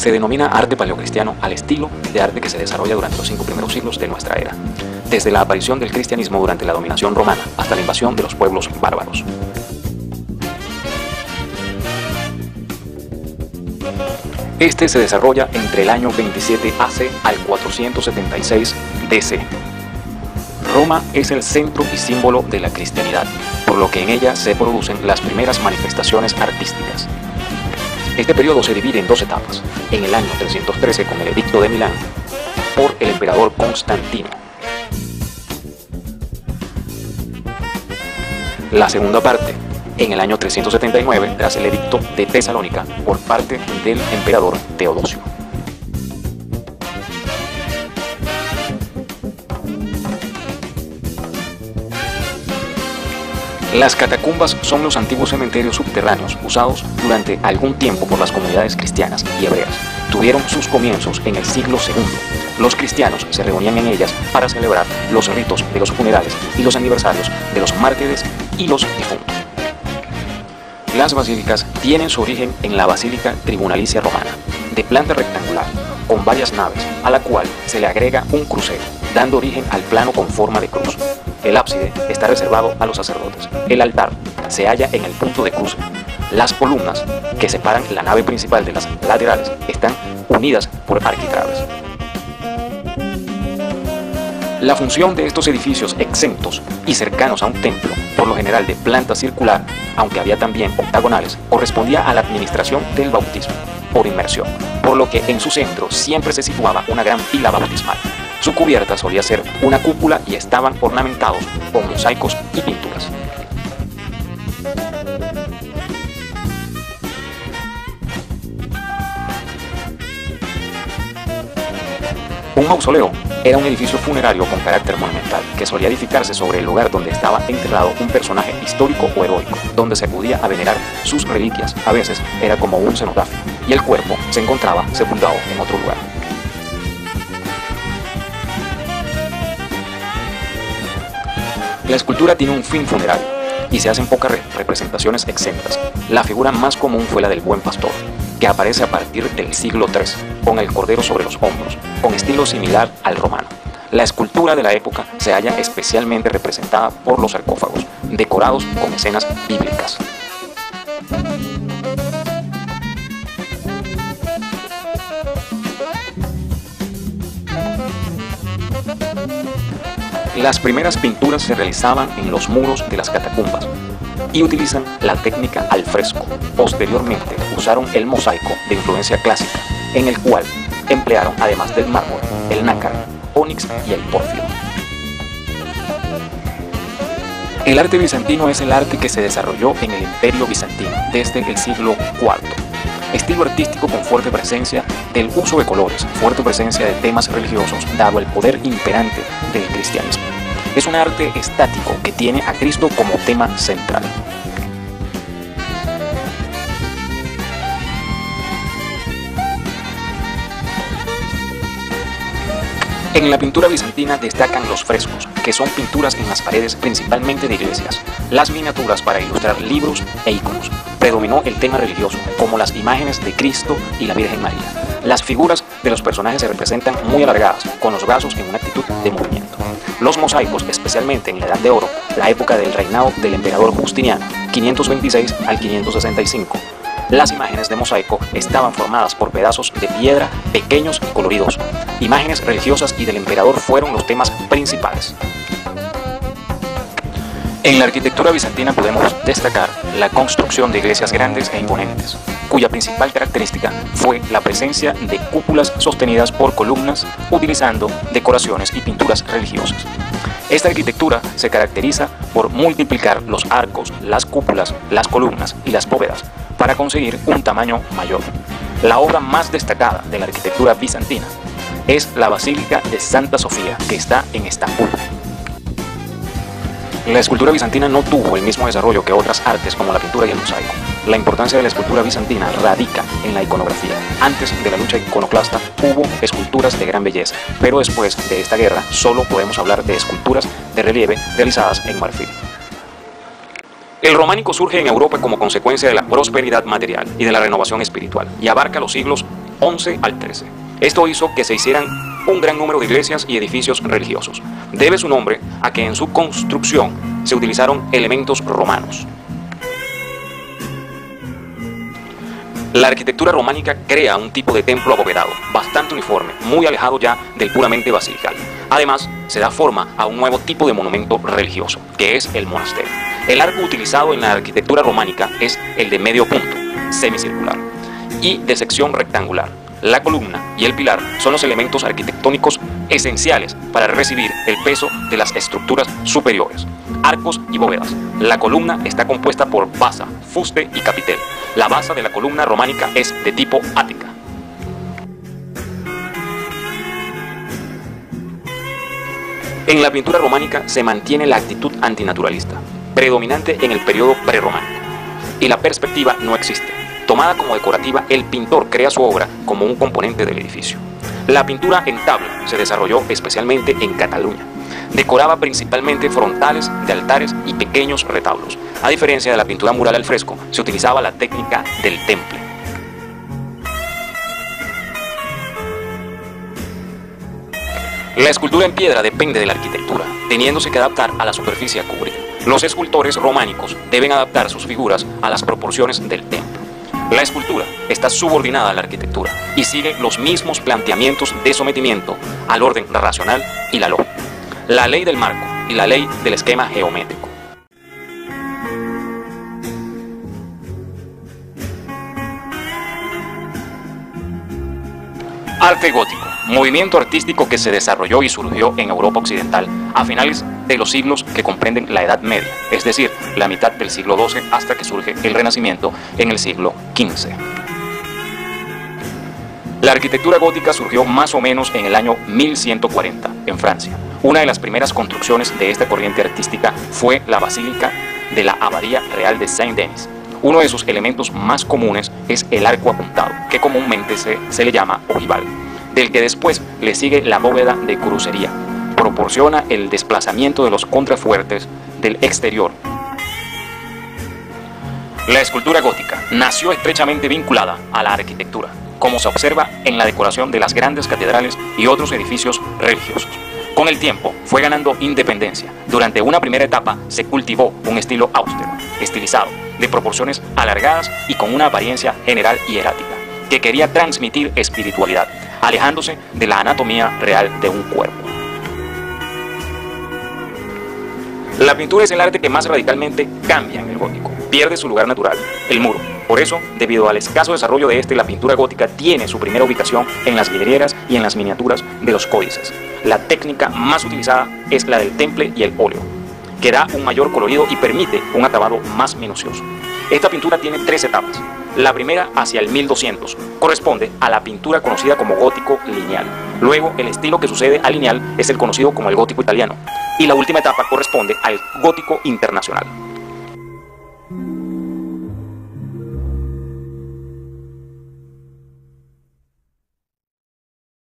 Se denomina arte paleocristiano al estilo de arte que se desarrolla durante los 5 primeros siglos de nuestra era, desde la aparición del cristianismo durante la dominación romana hasta la invasión de los pueblos bárbaros. Este se desarrolla entre el año 27 AC al 476 DC. Roma es el centro y símbolo de la cristianidad, por lo que en ella se producen las primeras manifestaciones artísticas. Este periodo se divide en 2 etapas, en el año 313 con el Edicto de Milán, por el emperador Constantino. La segunda parte, en el año 379, tras el Edicto de Tesalónica, por parte del emperador Teodosio. Las catacumbas son los antiguos cementerios subterráneos usados durante algún tiempo por las comunidades cristianas y hebreas. Tuvieron sus comienzos en el siglo II. Los cristianos se reunían en ellas para celebrar los ritos de los funerales y los aniversarios de los mártires y los difuntos. Las basílicas tienen su origen en la Basílica Tribunalicia Romana, de planta rectangular, con varias naves, a la cual se le agrega un crucero, dando origen al plano con forma de cruz. El ábside está reservado a los sacerdotes. El altar se halla en el punto de cruce. Las columnas que separan la nave principal de las laterales están unidas por arquitraves. La función de estos edificios exentos y cercanos a un templo, por lo general de planta circular, aunque había también octagonales, correspondía a la administración del bautismo por inmersión, por lo que en su centro siempre se situaba una gran pila bautismal. Su cubierta solía ser una cúpula y estaban ornamentados con mosaicos y pinturas. Un mausoleo era un edificio funerario con carácter monumental que solía edificarse sobre el lugar donde estaba enterrado un personaje histórico o heroico, donde se acudía a venerar sus reliquias. A veces era como un cenotafio y el cuerpo se encontraba sepultado en otro lugar. La escultura tiene un fin funerario y se hacen pocas representaciones exentas. La figura más común fue la del Buen Pastor, que aparece a partir del siglo III, con el cordero sobre los hombros, con estilo similar al romano. La escultura de la época se halla especialmente representada por los sarcófagos, decorados con escenas bíblicas. Las primeras pinturas se realizaban en los muros de las catacumbas y utilizan la técnica al fresco. Posteriormente usaron el mosaico de influencia clásica, en el cual emplearon, además del mármol, el nácar, ónix y el pórfido. El arte bizantino es el arte que se desarrolló en el Imperio Bizantino desde el siglo IV. Estilo artístico con fuerte presencia del uso de colores, fuerte presencia de temas religiosos, dado el poder imperante del cristianismo. Es un arte estático que tiene a Cristo como tema central. En la pintura bizantina destacan los frescos, que son pinturas en las paredes principalmente de iglesias, las miniaturas para ilustrar libros e iconos. Predominó el tema religioso, como las imágenes de Cristo y la Virgen María. Las figuras de los personajes se representan muy alargadas, con los brazos en una actitud de movimiento. Los mosaicos, especialmente en la Edad de Oro, la época del reinado del emperador Justiniano, 526 al 565, las imágenes de mosaico estaban formadas por pedazos de piedra pequeños y coloridos. Imágenes religiosas y del emperador fueron los temas principales. En la arquitectura bizantina podemos destacar la construcción de iglesias grandes e imponentes, cuya principal característica fue la presencia de cúpulas sostenidas por columnas, utilizando decoraciones y pinturas religiosas. Esta arquitectura se caracteriza por multiplicar los arcos, las cúpulas, las columnas y las bóvedas para conseguir un tamaño mayor. La obra más destacada de la arquitectura bizantina es la Basílica de Santa Sofía, que está en Estambul. La escultura bizantina no tuvo el mismo desarrollo que otras artes como la pintura y el mosaico. La importancia de la escultura bizantina radica en la iconografía. Antes de la lucha iconoclasta hubo esculturas de gran belleza, pero después de esta guerra solo podemos hablar de esculturas de relieve realizadas en marfil. El románico surge en Europa como consecuencia de la prosperidad material y de la renovación espiritual y abarca los siglos XI al XIII. Esto hizo que se hicieran un gran número de iglesias y edificios religiosos. Debe su nombre a que en su construcción se utilizaron elementos romanos. La arquitectura románica crea un tipo de templo abovedado, bastante uniforme, muy alejado ya del puramente basilical. Además, se da forma a un nuevo tipo de monumento religioso, que es el monasterio. El arco utilizado en la arquitectura románica es el de medio punto, semicircular, y de sección rectangular. La columna y el pilar son los elementos arquitectónicos esenciales para recibir el peso de las estructuras superiores. Arcos y bóvedas. La columna está compuesta por basa, fuste y capitel. La base de la columna románica es de tipo ática. En la pintura románica se mantiene la actitud antinaturalista, predominante en el periodo prerrománico, y la perspectiva no existe. Tomada como decorativa, el pintor crea su obra como un componente del edificio. La pintura en tabla se desarrolló especialmente en Cataluña. Decoraba principalmente frontales de altares y pequeños retablos. A diferencia de la pintura mural al fresco, se utilizaba la técnica del temple. La escultura en piedra depende de la arquitectura, teniéndose que adaptar a la superficie a cubrir. Los escultores románicos deben adaptar sus figuras a las proporciones del templo. La escultura está subordinada a la arquitectura y sigue los mismos planteamientos de sometimiento al orden racional y la lógica, la ley del marco y la ley del esquema geométrico. Arte gótico, movimiento artístico que se desarrolló y surgió en Europa occidental a finales de los siglos que comprenden la Edad Media, es decir, la mitad del siglo XII hasta que surge el Renacimiento en el siglo XV. La arquitectura gótica surgió más o menos en el año 1140 en Francia. Una de las primeras construcciones de esta corriente artística fue la Basílica de la Abadía Real de Saint-Denis. Uno de sus elementos más comunes es el arco apuntado, que comúnmente se le llama ojival, del que después le sigue la bóveda de crucería. Proporciona el desplazamiento de los contrafuertes del exterior. La escultura gótica nació estrechamente vinculada a la arquitectura, como se observa en la decoración de las grandes catedrales y otros edificios religiosos. Con el tiempo fue ganando independencia. Durante una primera etapa se cultivó un estilo austero, estilizado, de proporciones alargadas y con una apariencia general y erática, que quería transmitir espiritualidad, alejándose de la anatomía real de un cuerpo. La pintura es el arte que más radicalmente cambia en el gótico, pierde su lugar natural, el muro. Por eso, debido al escaso desarrollo de la pintura gótica tiene su primera ubicación en las vidrieras y en las miniaturas de los códices. La técnica más utilizada es la del temple y el óleo, que da un mayor colorido y permite un acabado más minucioso. Esta pintura tiene 3 etapas. La primera, hacia el 1200, corresponde a la pintura conocida como gótico lineal. Luego, el estilo que sucede al lineal es el conocido como el gótico italiano. Y la última etapa corresponde al gótico internacional.